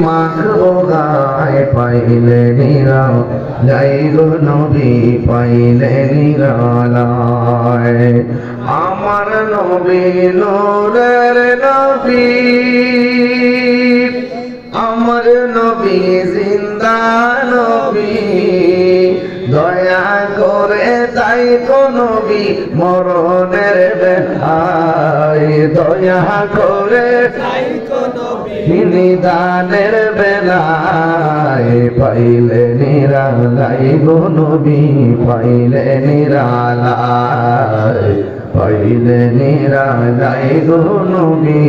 মাখবো গায়ে পাইলে নিরালাই গো নবী পাইলে নিরালায় আমার নবী নূরের নবী আমার নবী জিন্দা নবী দয়া করে তাই তো নবী মরণের বেলায় দয়া করে তাই তো নবী নিদানের বেলায় পাইলে নিরালাই গো নবী পাইলে নিরালায় পাইলে নিরালাই গো নবী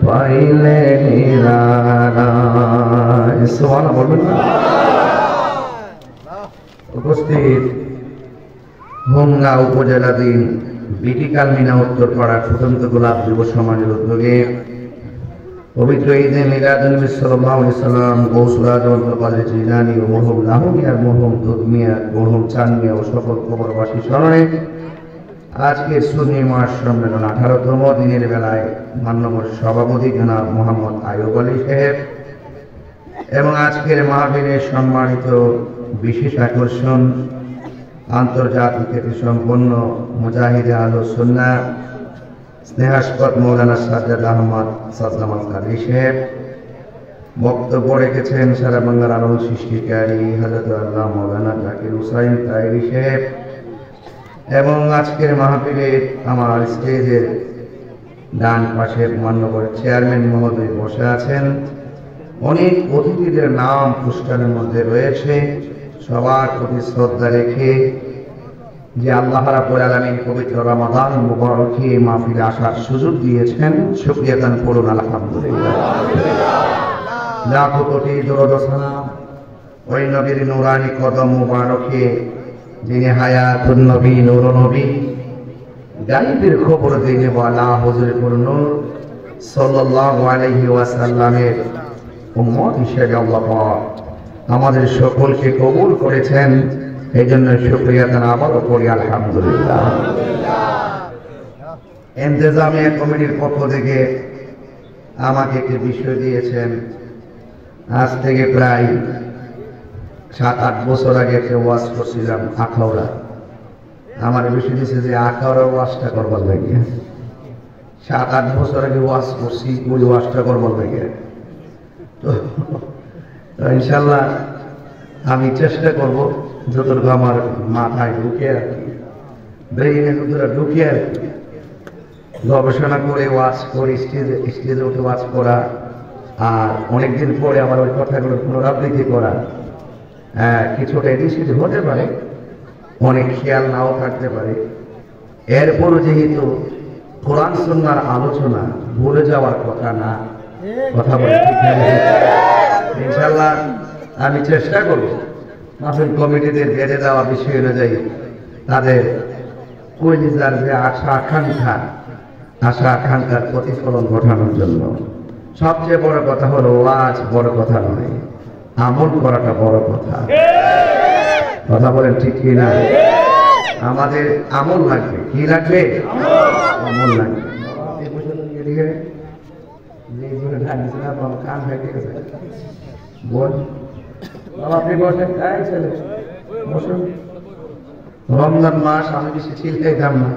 পাইলে নিরালায় সুবহানাল্লাহ বলবেন না। উপস্থিত হোমনা উপজেলাধীন বিটিকাল মিনা উত্তরপাড়া স্বতন্ত্র গোলাপ যুব সমাজের উদ্যোগে পবিত্র ঈদে মিলাদুন নবী সাল্লাল্লাহু আলাইহি সাল্লাম গৌসুল আজম আব্দুল কাদের জিলানী ও মরহুম লাহুমিয়ার মরহুম দুধমিয়া মরহুম চাঁদমিয়া ও সকল কবরবাসী স্মরণে আজকের সুন্নি মাস সম্মেলন 18তম দিনের বেলায় মাননীয় সভাপতি জনাব মোহাম্মদ আইয়ুব আলী সাহেব এবং আজকের মাহফিলের সম্মানিত বিশেষ আকর্ষণ আন্তর্জাতিক খ্যাতিসম্পন্ন মুজাহিদে আলো সুন্নাহ স্নেহাস্পদ মৌলানা সাজ্জাদ আহমদ সাজ্জাদ কাদরি সাহেব বক্তব্য রেখেছেন সারা বাংলার আলম সৃষ্টিকারী হযরত আল্লাহ মৌলানা জাকির হুসাইন তাইরি সাহেব এবং আজকের মাহফিলে আমার স্টেজের ডান পাশে মান্যবর চেয়ারম্যান মহোদয় বসে আছেন। অনেক অতিথিদের নাম পুরস্কারের মধ্যে রয়েছে। সবার প্রতি শ্রদ্ধা রেখে যে আল্লাহ রাব্বুল আলামিন পবিত্র রমাদান মুবারকে মাহফিলে আসার সুযোগ দিয়েছেন, শুকরিয়া দান করুন আলহামদুলিল্লাহ। লাখো কোটি দরুদ ও সালাম ওই নবীর নূরানি কদম মুবারকে যিনি হায়াতুন নবী নূর নবী গায়বের খবর দিনে ওয়ালা হুজুর নূর সাল্লাল্লাহু আলাইহি ওয়াসাল্লামের উম্মত হিসেবে আল্লাহ পাক আমাদের সকলকে কবুল করেছেন। এই জন্য শুকরিয়া দান আবারও করি আলহামদুলিল্লাহ। ইন্তেজামিয়া কমিটির পক্ষ থেকে আমাকে একটি বিষয় দিয়েছেন। আজ থেকে প্রায় 7-8 বছর আগে একটা ওয়াজ করছিলাম আখাউড়া। আমার বিষয় দিয়েছে যে আখাউড়া ওয়াজটা করবার লাগে। 7-8 বছর আগে ওয়াজ করছি, ওই ওয়াজটা করবার লাগে। তো ইনশাল্লাহ আমি চেষ্টা করব যতটুকু আমার মাথায় ঢুকে আর কি, ব্রেইনে ঢুকে আর কি, গবেষণা করে ওয়াজ করে স্টেজে উঠে ওয়াজ করা, আর অনেকদিন পরে আমার ওই কথাগুলো পুনরাবৃত্তি করা। কিছুটা এদিকে হতে পারে, অনেক খেয়াল নাও থাকতে পারে। এরপরও যেহেতু কোরআন সুন্নাহর আলোচনা ভুলে যাওয়ার কথা না, কথা বলে ইনশাল্লাহ আমি চেষ্টা করব মাহফিল কমিটিদের বেড়ে দেওয়া বিষয় অনুযায়ী তাদের কলিজার যে আশা আকাঙ্ক্ষার প্রতিফলন ঘটানোর জন্য। সবচেয়ে বড় কথা হলো ওয়াজ বড় কথা নয়, আমল করাটা বড় কথা। কথা বলেন ঠিক কি না? আমাদের আমল লাগবে। কি লাগবে? আমল লাগবে। রমজান মাস আমি বেশি ছিল খাইতাম না।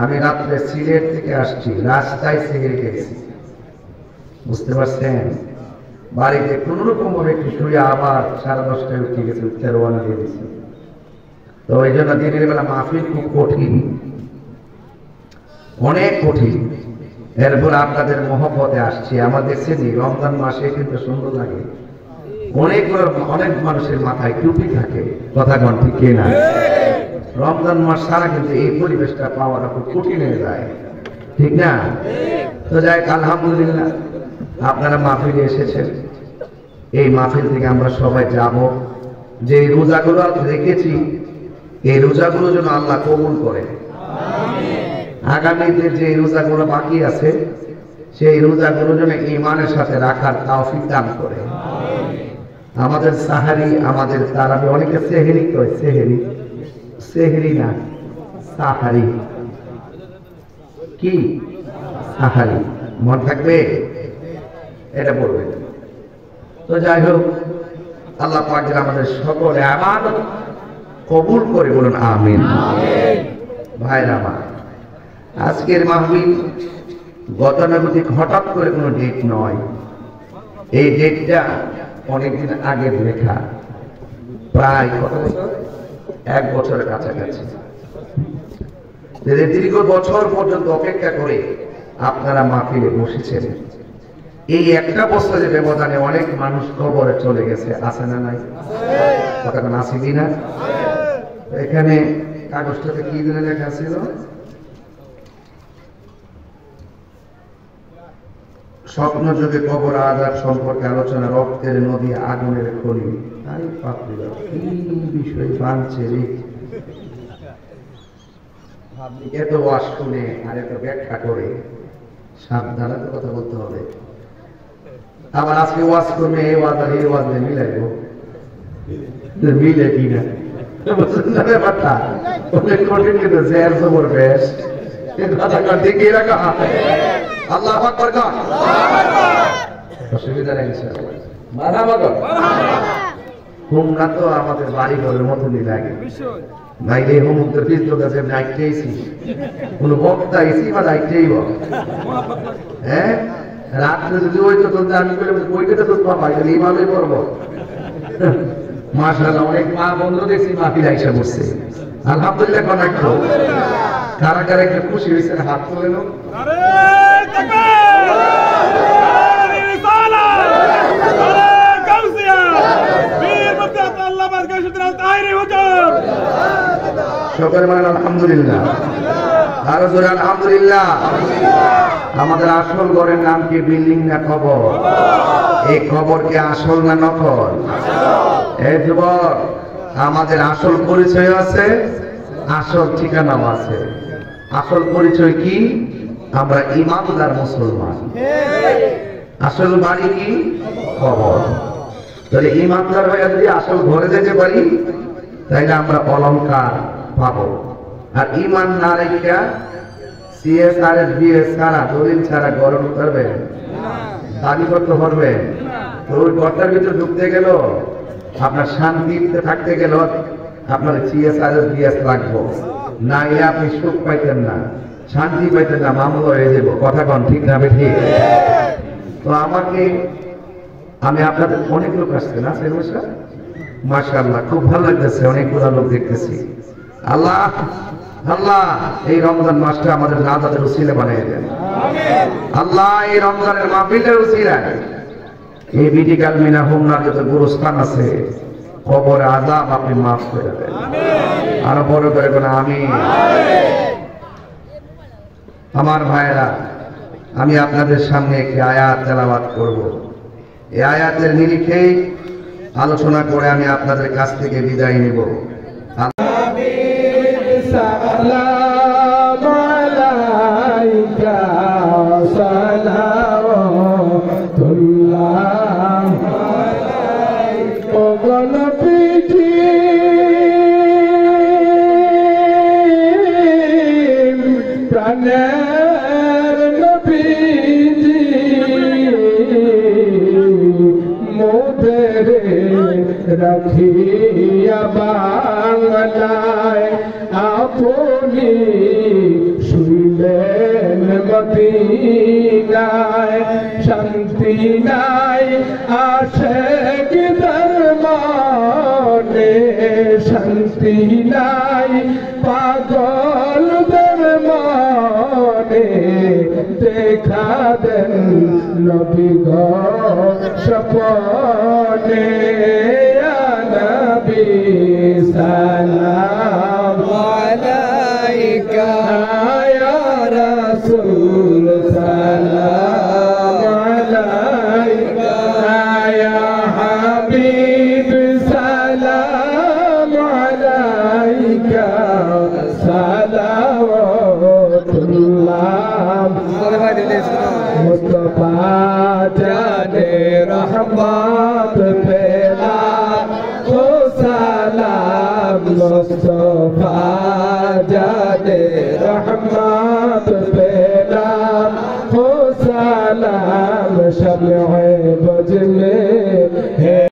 আমি রাত্রে সিলেট থেকে আসছি, রাস্তায় সিগারেট খেয়েছি, বুঝতে পারছেন? বাড়িতে কোন রকম ভাবে একটু শুয়ে আবার 10:30টায় উঠে গেছে, উঠতে রওনা দিয়ে দিচ্ছি। তো এই জন্য দিনের বেলা মাহফিল খুব কঠিন, অনেক কঠিন। এরপর আপনাদের মহব্বতে আসছি। আমাদের শ্রেণী রমজান মাসে কিন্তু সুন্দর লাগে। অনেক মানুষের মাথায় টুপি থাকে, কথা কোন ঠিক না? রমজান মাস ছাড়া কিন্তু এই পরিবেশটা পাওয়াটা খুব কঠিন হয়ে যায়, ঠিক না? তো যাই আলহামদুলিল্লাহ আপনারা মাহফিলে এসেছেন। এই মাহফিল থেকে আমরা সবাই যাব, যে রোজাগুলো রেখেছি এই রোজাগুলো যেন আল্লাহ কবুল করে। আগামীতে যে রোজাগুলো বাকি আছে সেই রোজাগুলো যেন ঈমানের সাথে রাখার তৌফিক দান করে। আমাদের সাহারি, আমাদের তারাবি, অনেকে সেহরি কয়, সেহরি না সাহারি। কি সাহারি? মন থাকবে? এটা বলবেন। তো যাই হোক, আল্লাহ পাক যেন আমাদের সকলে ইবাদত কবুল করে, বলুন আমিন। ভাইরা আমার, আজকের মাহফিল গতানুগতিক হঠাৎ করে কোনো ডেট নয়। এই ডেটটা অনেকদিন আগে লেখা, প্রায় কত বছর, 1 বছরের কাছাকাছি। দীর্ঘ বছর পর্যন্ত অপেক্ষা করে আপনারা মাহফিলে বসেছেন। এই একটা বছরের ব্যবধানে অনেক মানুষ কবরে চলে গেছে, আছে না নাই? কতক্ষণ আছে কিনা? এখানে কাগজটাতে কি দিনে লেখা ছিল? স্বপ্ন যুগে কবর আযাব সম্পর্কে আলোচনা, রক্তের নদী, আগুনের খনি। আরে বাপরে বাপ, কি বিষয় বানছে রে! এত ওয়াজ শুনে আর এত ব্যাখ্যা করে সাবধানে কথা বলতে হবে। আবার আজকে ওয়াজ করবে, এই ওয়াজ আর এই ওয়াজ মিলাইবো, মিলে কিনা বুঝছেন না ব্যাপারটা? অনেক কঠিন, কিন্তু জের জবর বেশ কথা করতে গিয়ে রাখা। আল্লাহু আকবার কর, অসুবিধা নেই ইনশাআল্লাহ। মারহাবা কর। হুমনা তো আমাদের বাড়ি ঘরের মতনই লাগে। নাইলে হুমুকদের পিস্তল কাছে নাইটেইছি, কোনো বক্তা আইছি বা নাইটেই বল। হ্যাঁ, রাত্রে যদি ওই তো তোর আমি করে ওইটা তো পাবা, এটা এইভাবেই করবো। মাশাআল্লাহ, অনেক মা বন্ধু দেখছি মাহফিল আইসা বসছে, আলহামদুলিল্লাহ। কোন একটু কারা কারা একটু খুশি হয়েছে হাত তুলে নাও। সকলে বলেন আলহামদুলিল্লাহ, আরো জোরে আলহামদুলিল্লাহ। আমাদের আসল ঘরের নাম কি? বিল্ডিং না কবর? এই কবর কি আসল না নকল? এই যুবক, আমাদের আসল পরিচয় আছে, আসল ঠিকানাও আছে। আসল পরিচয় কি? আমরা ইমানদার মুসলমান। আসল বাড়ি কি? কবর। তাহলে ইমানদার হয়ে যদি আসল ঘরে যেতে পারি, তাইলে আমরা অলংকার পাবো। আর ইমান না রেখে সিএসআরএস বিএস ছাড়া, দলিল ছাড়া ঘরে ঢুকতে দাবি করতে পারবে? তো ওই ঘরটার ভিতরে ঢুকতে গেল, আপনার শান্তিতে থাকতে গেল, আপনার সিএসআরএস বিএস লাগবো, না এলে আপনি সুখ পাইতেন না, শান্তি পাইতেন না, মামলা হয়ে যাব। কথা কন ঠিক না? ঠিক। তো আমি আপনাদের অনেক লোক আসছে না সেরকম, মাশাআল্লাহ, খুব ভালো লাগতেছে, অনেকগুলো লোক দেখতেছি। আল্লাহ আল্লাহ এই রমজান মাসটা আমাদের নাজাতের উসিলা বানিয়ে দেন। আল্লাহ এই রমজানের মাহফিলের উসিলায় এই বিটিকাল মিনা হোমনার যত গুরুস্থান আছে, কবরে আযাব আপনি মাফ করে দেন। আরো বড় করে কোন আমিন। আমার ভাইরা, আমি আপনাদের সামনে একটি আয়াত তেলাওয়াত করব। এই আয়াতের নিরিখে আলোচনা করে আমি আপনাদের কাছ থেকে বিদায় নিব। সালাম আলাইকা সালাওয়াতুল্লাহ আলাইকা ও নবীজি, প্রাণের নবীজি, মোদের রাখিয়া বাংলায় আপনি শুইলেন মদিনায়। শান্তি নাই আশিক দরমানে, শান্তি নাই পাগলদের মনে। দেখা দেন নবী গো স্বপনে, নবী সালাম আলাইকা ইয়া রাসূল সালাম আলাইকা ইয়া হাবিব সালাম আলাইকা সালাওয়াতুল্লাহ মুস্তাফা জানে রহমত পেলা ও সালাম মুস্তাফা জানে রহমত পেলা ও সালাম শমে বজ মে